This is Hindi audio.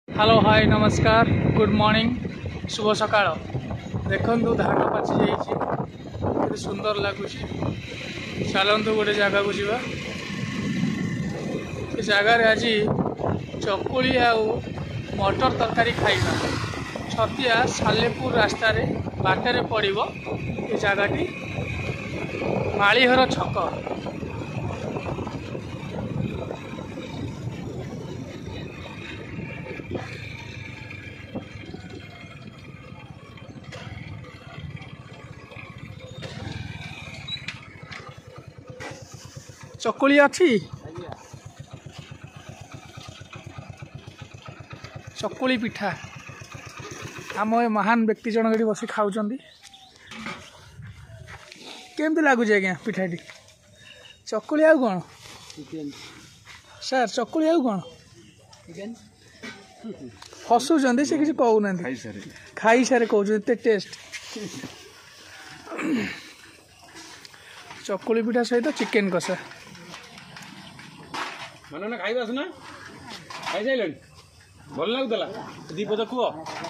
हेलो हाय नमस्कार गुड मॉर्निंग शुभ सकाळ देखु धान पाची जाइए सुंदर लगुच चलतु गोटे जगह को जीवा से जगार आज चकुली आ मटर तरकारी खाइबा छतिया सालेपुर रास्ता बाटर पड़ो ये जगहटी मालीहर छक चकुली अच्छी चकुली पिठा आम ए महान व्यक्ति जन ये बस खाऊँ केमती लगुच आज्ञा पिठाटी चकुली आउ कौन सर चकुली आउ कौन हसुँच से किसी कहूना खाई सारे कहते टेस्ट चकुली पिठा सहित चिकेन कषा खाइबास ना खाई सारे भल लगुला दीपद कह